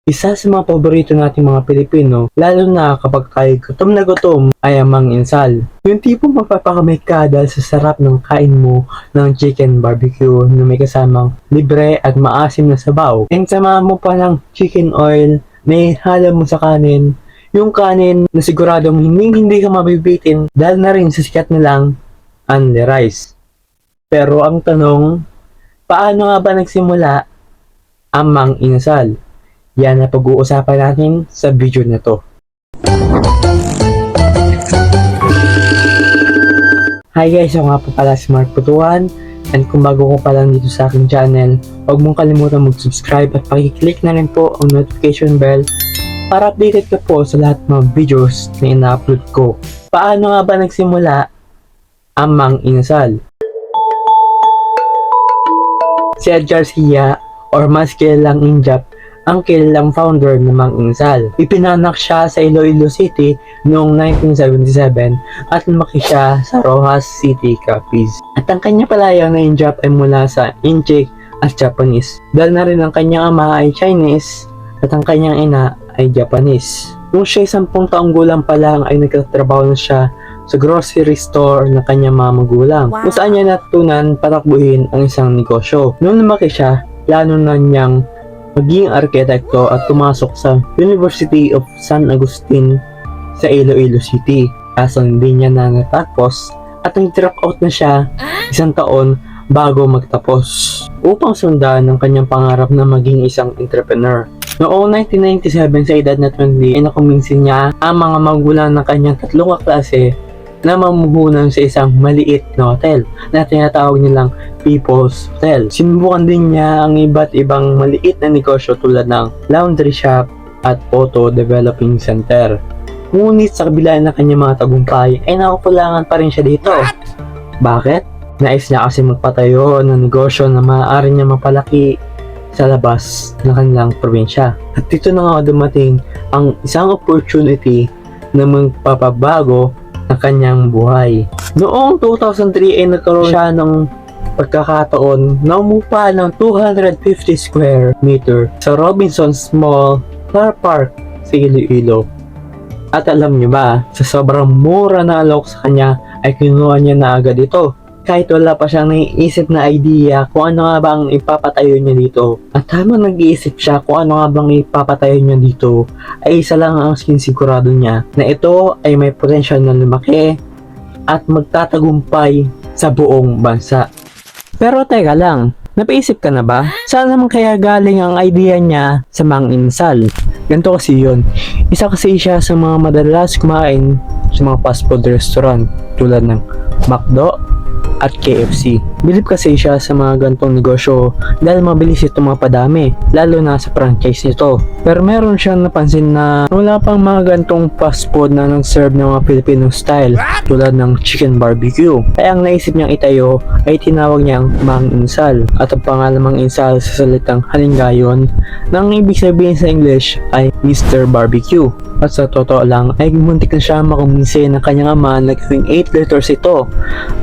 Isa sa mga paborito nating mga Pilipino, lalo na kapag tayo gutom na gutom, ay ang Mang Inasal. Yung tipong mapapakamay ka dahil sa sarap ng kain mo ng chicken barbecue na may kasamang libre at maasim na sabaw. And samahan mo pa ng chicken oil na ihala mo sa kanin. Yung kanin na siguradong hindi ka mabibitin dahil na rin sa sikat nilang only rice. Pero ang tanong, paano nga ba nagsimula ang Mang Inasal? Yan na pag-uusapan natin sa video na to. Hi guys, ako nga po pala si Mark Putuan. And kung bago ko pa lang dito sa aking channel, huwag mong kalimutan mag-subscribe at pakiclick na rin po ang notification bell para updated ka po sa lahat ng videos na ina-upload ko. Paano nga ba nagsimula ang Mang Inasal? Si Ed Garcia, or mas kilalang Injap, ang kilalang founder ng Mang Inasal. Ipinanak siya sa Iloilo City noong 1977 at lumaki siya sa Rojas City, Capiz. At ang kanya palayang na Injap ay mula sa Inchik at Japanese. Dahil na rin ang kanyang ama ay Chinese at ang kanyang ina ay Japanese. Nung siya 10 taong gulang pa lang ay nagtatrabaho na siya sa grocery store ng kanyang mga magulang. Kung saan niya natutunan patakbuhin ang isang negosyo. Noong lumaki siya, plano na niyang maging arkitekto at pumasok sa University of San Agustin sa Iloilo City. Kaso hindi niya na natapos at nag-drop out na siya 1 taon bago magtapos upang sundan ang kanyang pangarap na maging isang entrepreneur. Noong 1997 sa edad na 20 ay nakumbinsi niya ang mga magulang ng kanyang 3 kaklase na mamuhunan sa isang maliit na hotel na tinatawag nilang People's Hotel. Sinubukan din niya ang iba't ibang maliit na negosyo tulad ng laundry shop at auto developing center. Ngunit sa kabila ng kanyang mga tagumpay ay nakukulangan pa rin siya dito. Bakit? Nais niya kasi magpatayo ng negosyo na maaari niya mapalaki sa labas ng kanilang probinsya. At dito na nga dumating ang isang opportunity na magpapabago ng kanyang buhay. Noong 2003 ay nagkaroon siya ng pagkakataon na umupa ng 250 square meter sa Robinson's Mall Car Park sa Iloilo. At alam niyo ba, sa sobrang mura na alok sa kanya ay kinuha niya na agad ito. Kahit wala pa siyang naiisip na idea kung ano nga bang ipapatayo niya dito. At habang nag-iisip siya kung ano nga bang ipapatayo niya dito, ay isa lang ang sinisigurado niya na ito ay may potensyal na lumaki at magtatagumpay sa buong bansa. Pero teka lang, napaisip ka na ba? Saan naman kaya galing ang idea niya sa Mang Inasal? Ganito kasi yun. Isa kasi siya sa mga madalas kumain sa mga fast food restaurant tulad ng McDo at KFC. Bilib kasi siya sa mga gantong negosyo dahil mabilis ito mapadami, lalo na sa franchise nito. Pero meron siyang napansin na wala pang mga gantong fast food na nag-serve ng mga Filipino style tulad ng chicken barbecue. Kaya ang naisip niyang itayo ay tinawag niyang Mang Inasal. At ang pangalan Mang Inasal sa salitang Halingayon nang ibig sabihin sa English ay Mr. Barbecue. At sa totoo lang ay muntik na siya makumbinsi ng kanyang ama na gawing 8 letters ito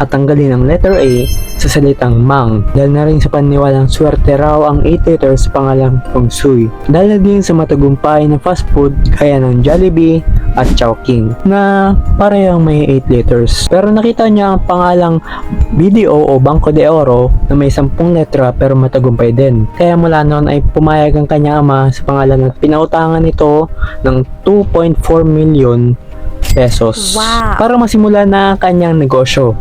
at tanggalin ang letter A sa salitang Mang dahil na rin sa paniwalang swerte raw ang 8 letters sa pangalang Feng Shui. Dahil din sa matagumpay na fast food kaya ng Jollibee at Chowking na parehong may 8 letters. Pero nakita niya ang pangalang BDO o Banco de Oro na may 10 letra pero matagumpay din. Kaya mula noon ay pumayag ang kanyang ama sa pangalan at pinautangan nito ng 2.4 million pesos para masimula na ang kanyang negosyo.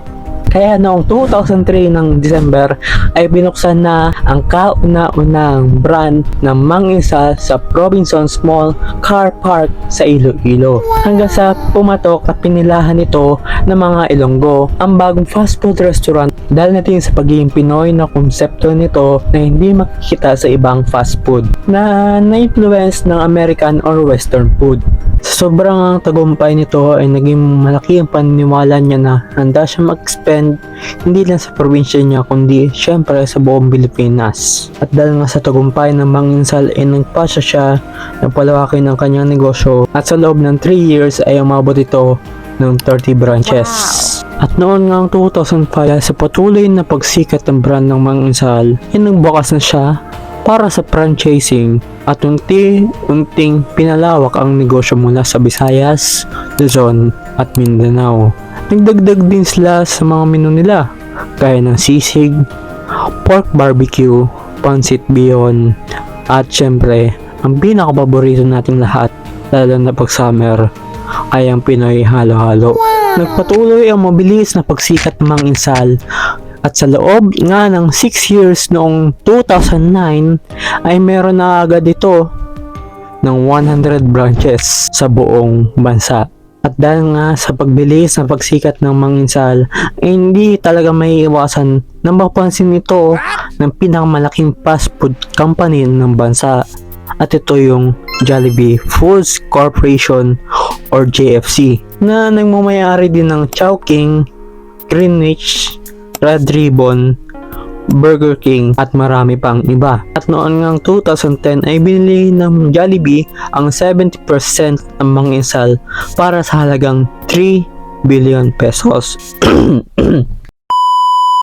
Kaya noong 2003 ng December ay binuksan na ang kauna-unang brand ng Mang Inasal sa Robinson's Mall Car Park sa Iloilo. Hanggang sa pumatok at pinilahan ito ng mga Ilonggo ang bagong fast food restaurant dahil natin sa pagiging Pinoy na konsepto nito na hindi makikita sa ibang fast food na na-influence ng American or Western food. Sa sobrang tagumpay nito ay naging malaki ang paniniwala niya na handa siya mag-expand hindi lang sa probinsya niya kundi syempre sa buong Pilipinas. At dahil nga sa tagumpay ng Mang Inasal ay nagpasya siya ng palawakin ng kanyang negosyo at sa loob ng 3 years ay umabot ito ng 30 branches. At noon nga ang 2005 sa patuloy na pagsikat ng brand ng Mang Inasal ay nagbukas na siya para sa franchising at unti-unting pinalawak ang negosyo mula sa Visayas, Luzon at Mindanao. Nagdagdag din sila sa mga menu nila gaya ng sisig, pork barbecue, pancit bihon, at syempre ang pinaka-paborito nating lahat lalo na pag summer ay ang Pinoy halo-halo. Nagpatuloy ang mabilis na pagsikat ng Mang Insal at sa loob nga ng 6 years noong 2009 ay meron na agad ito ng 100 branches sa buong bansa. At dahil nga sa pagbilis na pagsikat ng Mang Insal ay hindi talaga may iwasan na mapansin ito ng pinakamalaking fast food company ng bansa. At ito yung Jollibee Foods Corporation or JFC na nagmamayari din ng Chowking, Greenwich, Red Ribbon, Burger King at marami pang iba. At noon ngang 2010 ay binili ng Jollibee ang 70% ng Mang Insal para sa halagang 3 billion pesos.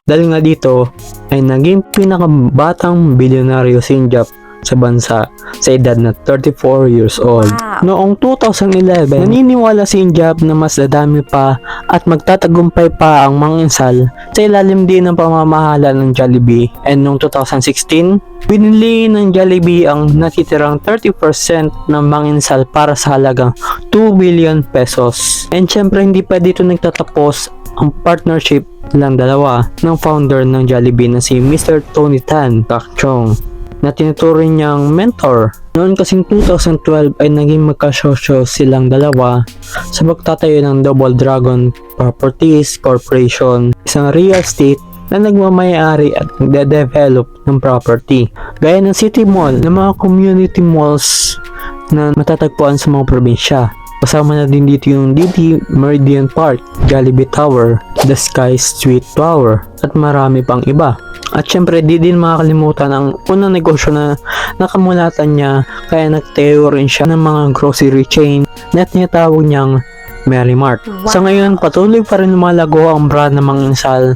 Dahil nga dito ay naging pinakabatang bilyonaryo si Injap sa bansa sa edad na 34 years old. Noong 2011, naniniwala si Injap na mas dadami pa at magtatagumpay pa ang Mang Insal sa ilalim din ng pamamahala ng Jollibee. And noong 2016, binili ng Jollibee ang natitirang 30% ng Mang Insal para sa halagang 2 billion pesos. And syempre hindi pa dito nagtatapos ang partnership lang dalawa ng founder ng Jollibee na si Mr. Tony Tan Pak Chong na tinuturing niyang mentor. Noon kasing 2012 ay naging magkasosyo silang dalawa sa pagtatayo ng Double Dragon Properties Corporation, isang real estate na nagmamayari at nagde-develop ng property gaya ng city mall na mga community malls na matatagpuan sa mga probinsya. Kasama na din dito yung DT Meridian Park, Jollibee Tower, The Sky Street Tower at marami pang iba. At syempre di din makakalimutan ang unang negosyo na nakamulatan niya kaya nagtayo rin siya ng mga grocery chain na tinatawag niyang Mary Mart. Sa ngayon patuloy pa rin lumalago ang brand ng Mang Insal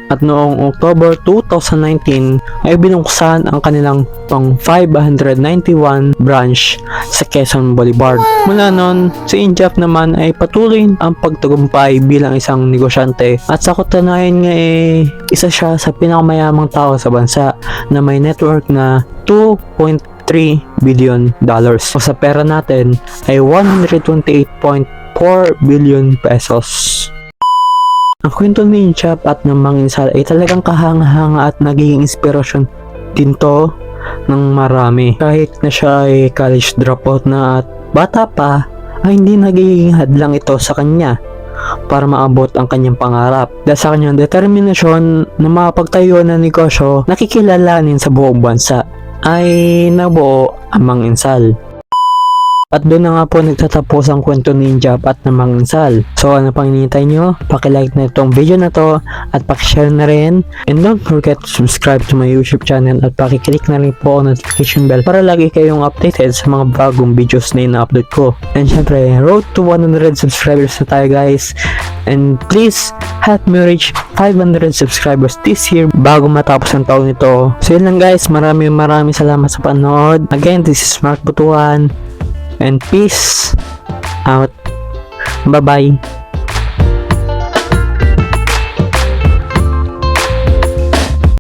at noong October 2019 ay binuksan ang kanilang pang 591 branch sa Quezon Boulevard. Mula noon, si Injap naman ay patuloy ang pagtagumpay bilang isang negosyante at sa katunayan nga isa siya sa pinakamayamang tao sa bansa na may network na 2.3 billion dollars. O sa pera natin ay 128.4 billion pesos. Ang kwento ni Injap at ng Mang Insal ay talagang kahanga-hanga at naging inspirasyon din to ng marami. Kahit na siya ay college dropout na at bata pa, ay hindi nagiging hadlang ito sa kanya para maabot ang kanyang pangarap. Dahil sa kanyang determinasyon na makapagtayo ng negosyo nakikilalanin sa buong bansa ay nabuo ang Mang Insal. At doon na nga po nagtatapos ang kwento ni Injap at ng Mang Insal. So ano pang hinihintay nyo? Pakilike na itong video na to at pakishare na rin. And don't forget to subscribe to my YouTube channel at pakiclick na rin po ang notification bell para lagi kayong updated sa mga bagong videos na ina-upload ko. And syempre, road to 100 subscribers na tayo guys. And please help me reach 500 subscribers this year bago matapos ang taon nito. So yun lang guys, maraming salamat sa panood. Again, this is Mark Butuan. And peace out. Bye-bye.